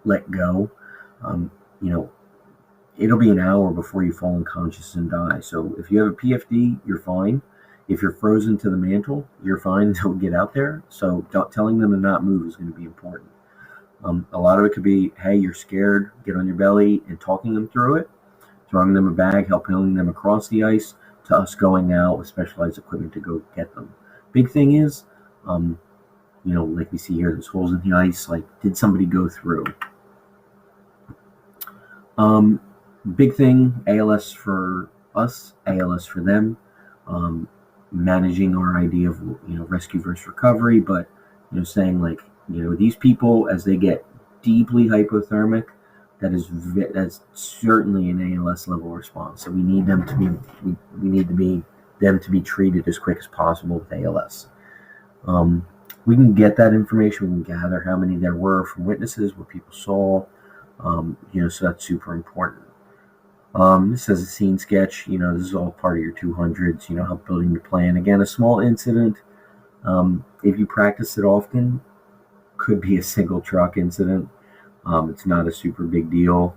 S1: let go. It'll be an hour before you fall unconscious and die. So if you have a PFD, you're fine. If you're frozen to the mantle, you're fine until we get out there. So telling them to not move is going to be important. A lot of it could be, hey, you're scared, get on your belly, and talking them through it, throwing them a bag, helping them across the ice, to us going out with specialized equipment to go get them. Big thing is, like we see here, there's holes in the ice. Like, did somebody go through? Big thing, ALS for us, ALS for them. Managing our idea of rescue versus recovery, but saying like these people, as they get deeply hypothermic, that's certainly an ALS level response. So we need them to be treated as quick as possible with ALS. We can get that information. We can gather how many there were from witnesses, what people saw. So that's super important. This is a scene sketch. This is all part of your 200s. Help building the plan. Again, a small incident. If you practice it often, could be a single truck incident. It's not a super big deal.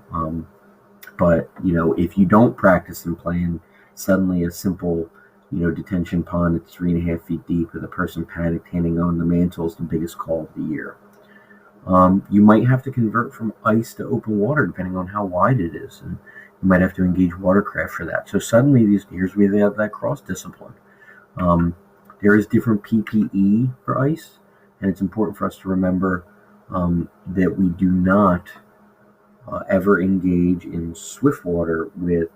S1: But if you don't practice and plan, suddenly a simple detention pond that's 3.5 feet deep with a person panicked handing on the mantle is the biggest call of the year. You might have to convert from ice to open water depending on how wide it is, and you might have to engage watercraft for that. So suddenly here's where they have that cross discipline. There is different PPE for ice, and it's important for us to remember that we do not ever engage in swift water with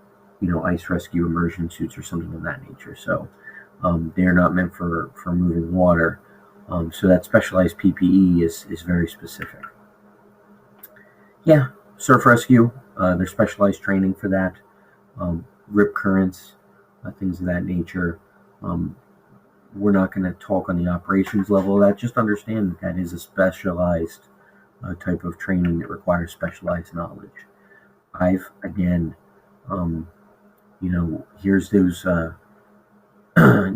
S1: ice rescue immersion suits or something of that nature. So they're not meant for moving water. So that specialized PPE is very specific. Yeah, surf rescue, there's specialized training for that. Rip currents, things of that nature. We're not going to talk on the operations level of that. Just understand that is a specialized type of training that requires specialized knowledge. Here's those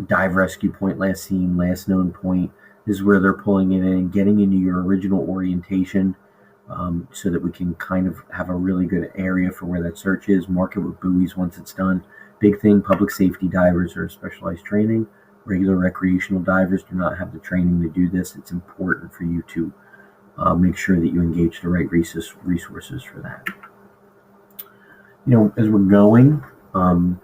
S1: dive rescue point, last seen, last known point. This is where they're pulling it in, getting into your original orientation, so that we can kind of have a really good area for where that search is. Mark it with buoys once it's done. Big thing, public safety divers are specialized training. Regular recreational divers do not have the training to do this. It's important for you to make sure that you engage the right resources for that. As we're going, and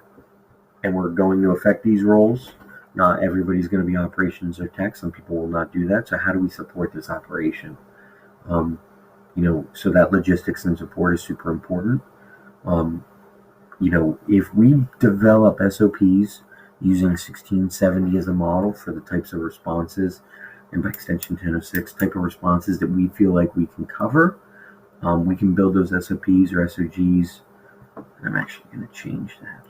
S1: we're going to affect these roles, not everybody's going to be operations or tech. Some people will not do that. So how do we support this operation? So that logistics and support is super important. If we develop SOPs using 1670 as a model for the types of responses, and by extension 1006 type of responses that we feel like we can cover, we can build those SOPs or SOGs. And I'm actually going to change that.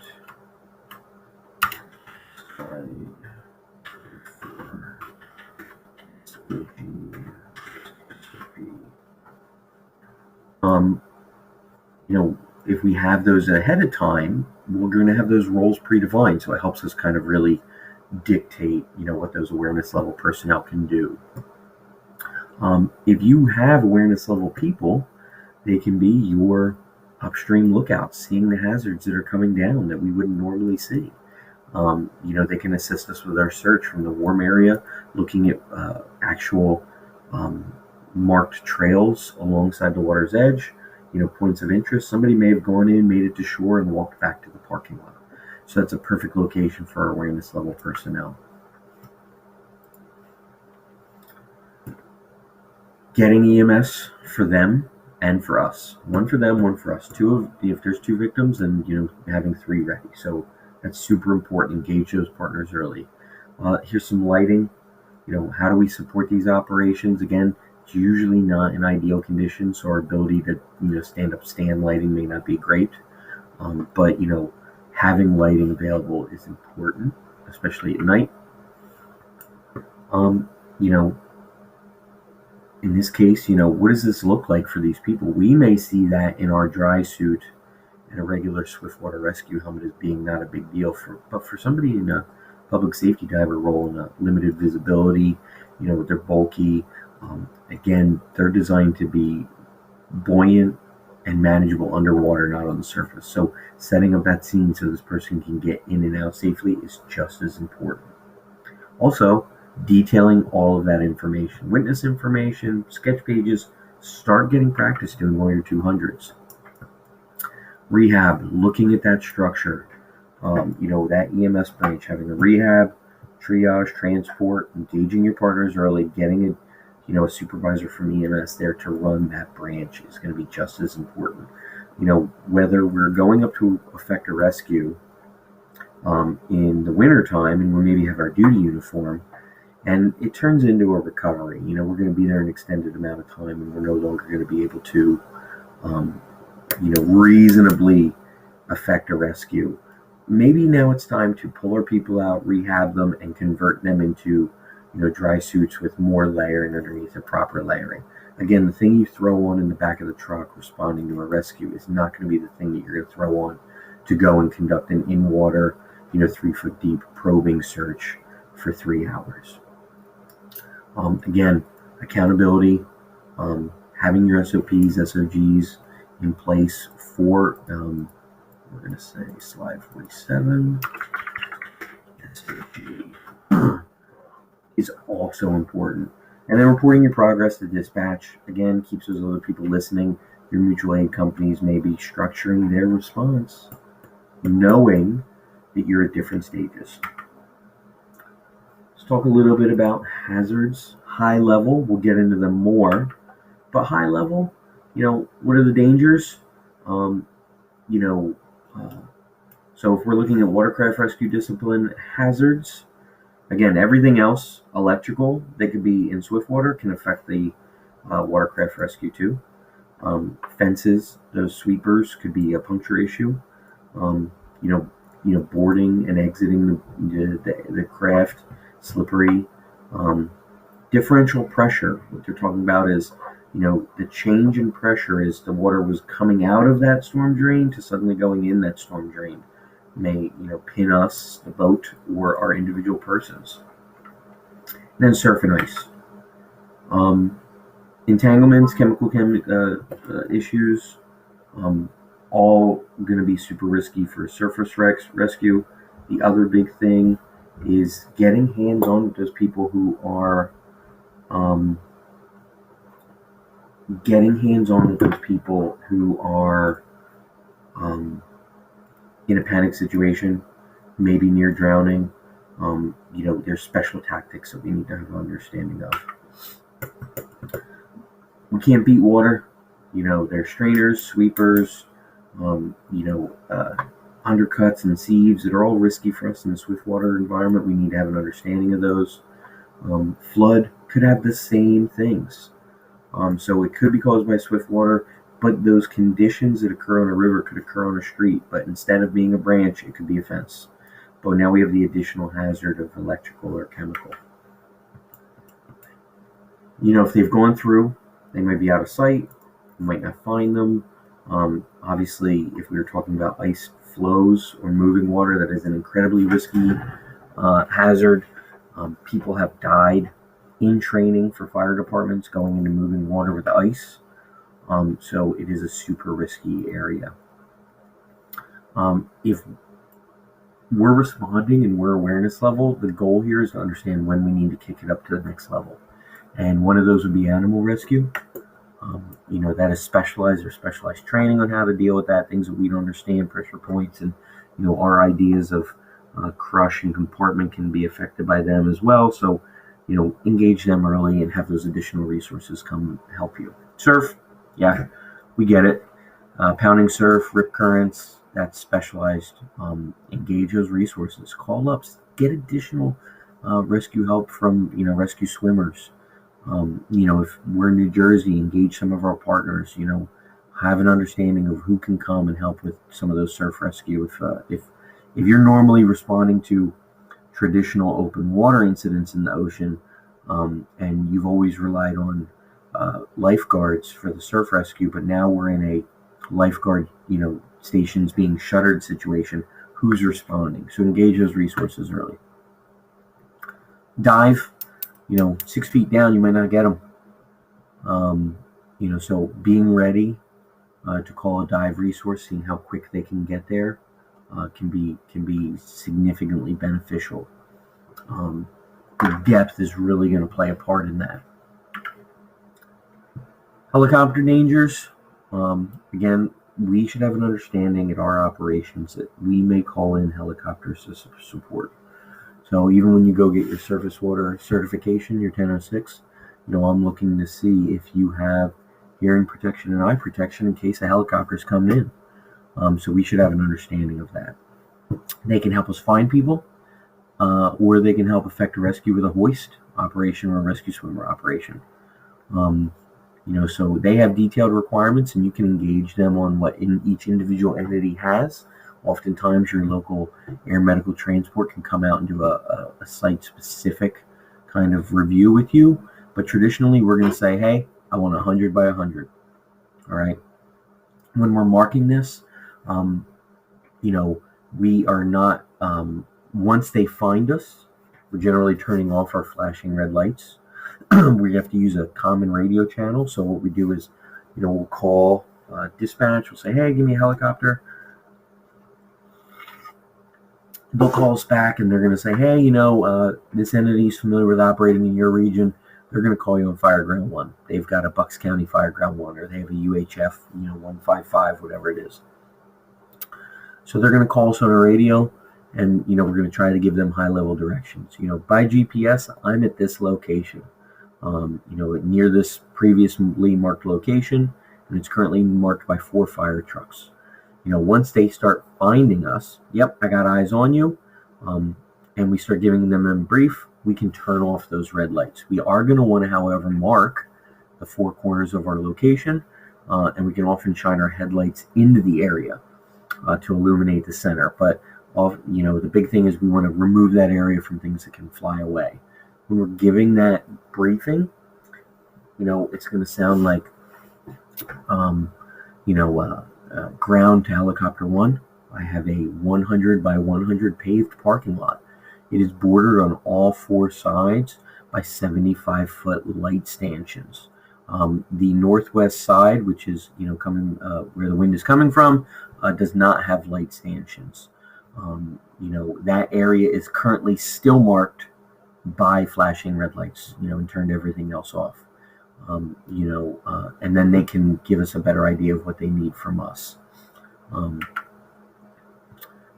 S1: If we have those ahead of time, we're going to have those roles predefined. So it helps us kind of really dictate, what those awareness level personnel can do. If you have awareness level people, they can be your upstream lookouts, seeing the hazards that are coming down that we wouldn't normally see. They can assist us with our search from the warm area, looking at actual marked trails alongside the water's edge, points of interest. Somebody may have gone in, made it to shore, and walked back to the parking lot. So that's a perfect location for our awareness level personnel. Getting EMS for them and for us. One for them, one for us. If there's 2 victims, then having 3 ready. So that's super important. Engage those partners early. Here's some lighting. How do we support these operations? Again, it's usually not in ideal conditions, so our ability to stand lighting may not be great. But having lighting available is important, especially at night. In this case, what does this look like for these people? We may see that in our dry suit and a regular swiftwater rescue helmet as being not a big deal, but for somebody in a public safety diver role in a limited visibility, they're bulky. Again, they're designed to be buoyant and manageable underwater, not on the surface. So setting up that scene so this person can get in and out safely is just as important. Also, detailing all of that information, witness information, sketch pages. Start getting practice doing 1 or 200s. Rehab, looking at that structure, that EMS branch, having a rehab, triage, transport, engaging your partners early, getting a supervisor from EMS there to run that branch is going to be just as important. Whether we're going up to effect a rescue in the winter time and we maybe have our duty uniform, and it turns into a recovery. We're going to be there an extended amount of time, and we're no longer going to be able to, reasonably effect a rescue. Maybe now it's time to pull our people out, rehab them, and convert them into, dry suits with more layering underneath the proper layering. Again, the thing you throw on in the back of the truck responding to a rescue is not going to be the thing that you're going to throw on to go and conduct an in-water, 3-foot deep probing search for 3 hours. Again, accountability, having your SOPs, SOGs in place for, we're going to say slide 47, SOG is also important. And then reporting your progress to dispatch, again, keeps those other people listening. Your mutual aid companies may be structuring their response, knowing that you're at different stages. Let's talk a little bit about hazards. High level, we'll get into them more, but high level, what are the dangers? So if we're looking at watercraft rescue discipline hazards, again, everything else electrical that could be in swiftwater can affect the watercraft rescue too. Fences, those sweepers could be a puncture issue. Boarding and exiting the craft, slippery. Differential pressure, what they're talking about is, the change in pressure as the water was coming out of that storm drain to suddenly going in that storm drain may, pin us, the boat, or our individual persons. And then surf and ice. Entanglements, chemical issues, all going to be super risky for surface rescue. The other big thing is getting hands-on with those people who are in a panic situation, maybe near drowning. There's special tactics that we need to have an understanding of. We can't beat water. There's strainers, sweepers, undercuts and sieves that are all risky for us in the swiftwater environment. We need to have an understanding of those. Flood could have the same things. So it could be caused by swiftwater, but those conditions that occur on a river could occur on a street. But instead of being a branch, it could be a fence. But now we have the additional hazard of electrical or chemical. If they've gone through, they might be out of sight. You might not find them. Obviously, if we were talking about ice flows or moving water, that is an incredibly risky hazard. People have died in training for fire departments going into moving water with ice. So it is a super risky area. If we're responding and we're awareness level, the goal here is to understand when we need to kick it up to the next level. And one of those would be animal rescue. That is specialized training on how to deal with that, things that we don't understand, pressure points, and our ideas of crush and compartment can be affected by them as well. So engage them early and have those additional resources come help you. Surf, yeah, we get it. Pounding surf, rip currents, that's specialized. Engage those resources. Call ups, get additional rescue help from rescue swimmers. If we're in New Jersey, engage some of our partners. Have an understanding of who can come and help with some of those surf rescue. If you're normally responding to traditional open water incidents in the ocean, and you've always relied on lifeguards for the surf rescue, but now we're in a lifeguard, stations being shuttered situation, who's responding? So engage those resources early. Dive, 6 feet down, you might not get them. So being ready to call a dive resource, seeing how quick they can get there, can be significantly beneficial. The depth is really going to play a part in that. Helicopter dangers. Again, we should have an understanding at our operations that we may call in helicopters to support. So even when you go get your surface water certification, your 1006, I'm looking to see if you have hearing protection and eye protection in case a helicopter's coming in. So we should have an understanding of that. They can help us find people, or they can help effect a rescue with a hoist operation or a rescue swimmer operation. So they have detailed requirements, and you can engage them on what each individual entity has. Oftentimes, your local air medical transport can come out and do a site-specific kind of review with you. But traditionally, we're going to say, hey, I want 100 by 100. All right. When we're marking this, we are not, once they find us, we're generally turning off our flashing red lights. We have to use a common radio channel. So what we do is, we'll call dispatch. We'll say, hey, give me a helicopter. They'll call us back and they're going to say, hey, this entity is familiar with operating in your region. They're going to call you on Fireground 1. They've got a Bucks County Fireground 1, or they have a UHF, 155, whatever it is. So they're going to call us on a radio, and, we're going to try to give them high-level directions. By GPS, I'm at this location, near this previously marked location, and it's currently marked by 4 fire trucks. Once they start finding us, yep, I got eyes on you, and we start giving them a brief, we can turn off those red lights. We are going to want to, however, mark the 4 corners of our location, and we can often shine our headlights into the area to illuminate the center. But, the big thing is we want to remove that area from things that can fly away. When we're giving that briefing, it's going to sound like, ground to helicopter 1. I have a 100 by 100 paved parking lot. It is bordered on all 4 sides by 75-foot light stanchions. The northwest side, which is coming where the wind is coming from, does not have light stanchions. That area is currently still marked by flashing red lights, and turned everything else off. And then they can give us a better idea of what they need from us.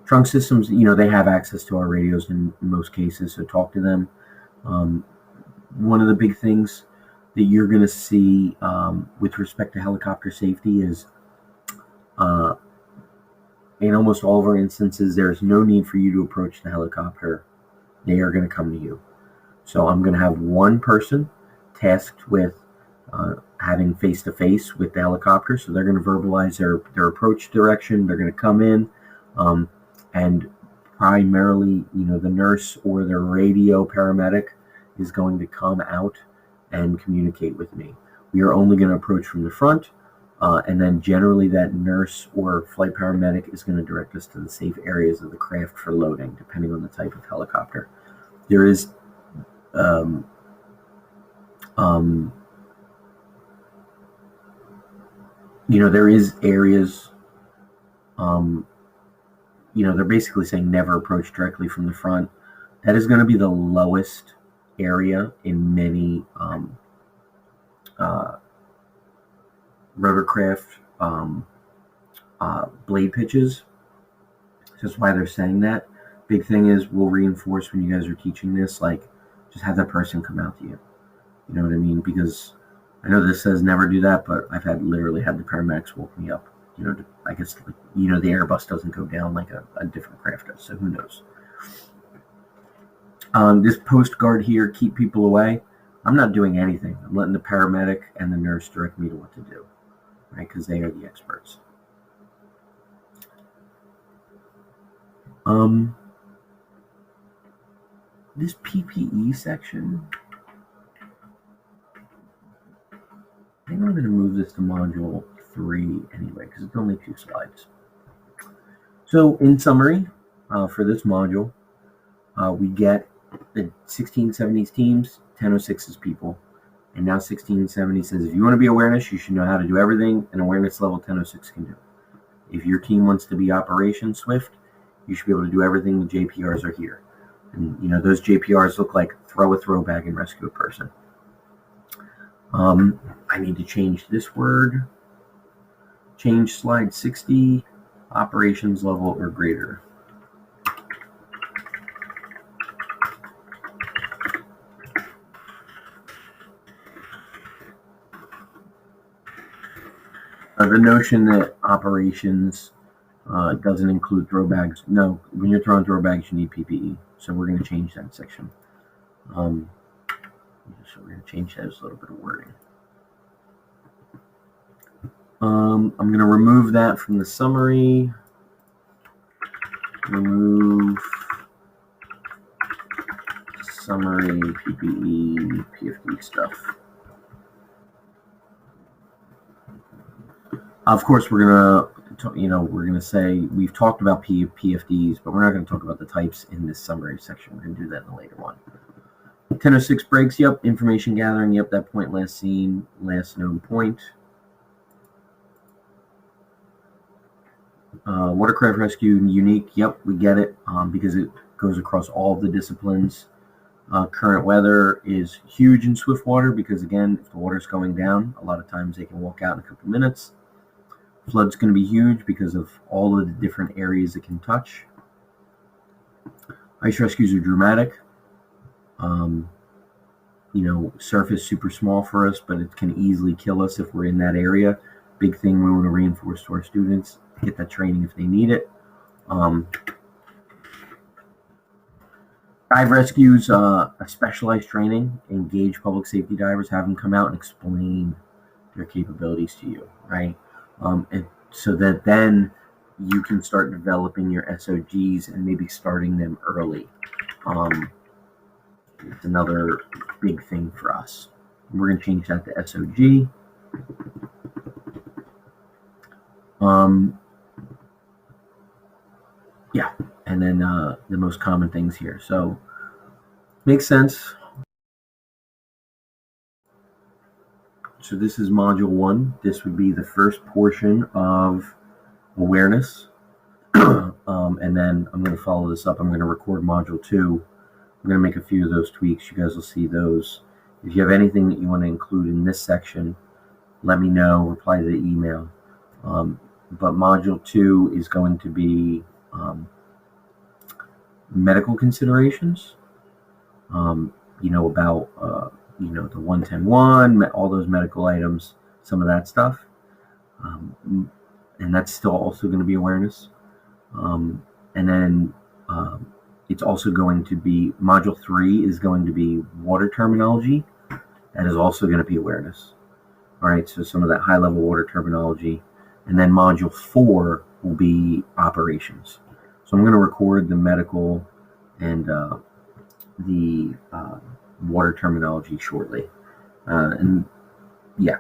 S1: Trunk systems, they have access to our radios in most cases, so talk to them. One of the big things that you're going to see with respect to helicopter safety is in almost all of our instances, there's no need for you to approach the helicopter. They are going to come to you. So I'm going to have one person tasked with having face-to-face with the helicopter. So they're going to verbalize their approach direction. They're going to come in, and primarily, the nurse or the radio paramedic is going to come out and communicate with me. We are only going to approach from the front. And then generally that nurse or flight paramedic is going to direct us to the safe areas of the craft for loading, depending on the type of helicopter. There is um, um, there is areas, they're basically saying never approach directly from the front. That is going to be the lowest area in many rotorcraft blade pitches. That's why they're saying that. Big thing is we'll reinforce when you guys are teaching this, like just have that person come out to you. You know what I mean? Because I know this says never do that, but I've literally had the paramedics woke me up. I guess the Airbus doesn't go down like a different craft does, so who knows? This post guard here, keep people away. I'm not doing anything. I'm letting the paramedic and the nurse direct me to what to do, right? Because they are the experts. This PPE section, I think I'm going to move this to module 3 anyway, because it's only 2 slides. So in summary, for this module, we get the 1670s teams, 1006's people, and now 1670 says if you want to be awareness, you should know how to do everything an awareness level 1006 can do. If your team wants to be Operation Swift, you should be able to do everything the JPRs are here. And those JPRs look like throw a throw bag and rescue a person. I need to change this word. Change slide 60, operations level or greater. The notion that operations doesn't include throw bags. No, when you're throwing throw bags, you need PPE. So we're going to change that section. So we're going to change that as a little bit of wording. I'm going to remove that from the summary. Remove summary, PPE, PFD stuff. Of course, we're going to say we've talked about PFDs, but we're not going to talk about the types in this summary section. We're going to do that in a later one. 1006 breaks, yep. Information gathering, yep. That point last seen, last known point. Watercraft Rescue unique, yep, we get it, because it goes across all of the disciplines. Current weather is huge in Swiftwater because, again, if the water's going down, a lot of times they can walk out in a couple minutes. Flood's going to be huge because of all of the different areas it can touch. Ice rescues are dramatic. Surface super small for us, but it can easily kill us if we're in that area. Big thing we want to reinforce to our students, get that training if they need it. Dive rescues, a specialized training. Engage public safety divers, have them come out and explain their capabilities to you, right? And so that then you can start developing your SOGs and maybe starting them early. It's another big thing for us. We're going to change that to SOG. Yeah, and then the most common things here. So makes sense. So this is module 1. This would be the first portion of awareness. And then I'm going to follow this up. I'm going to record module 2. I'm going to make a few of those tweaks. You guys will see those. If you have anything that you want to include in this section, let me know. Reply to the email. But module 2 is going to be medical considerations. About the 110.1, all those medical items, some of that stuff. And that's still also going to be awareness. And then it's also going to be, module 3 is going to be water terminology. That is also going to be awareness. All right, so some of that high-level water terminology. And then module 4 will be operations. So I'm going to record the medical and the water terminology shortly. And yeah,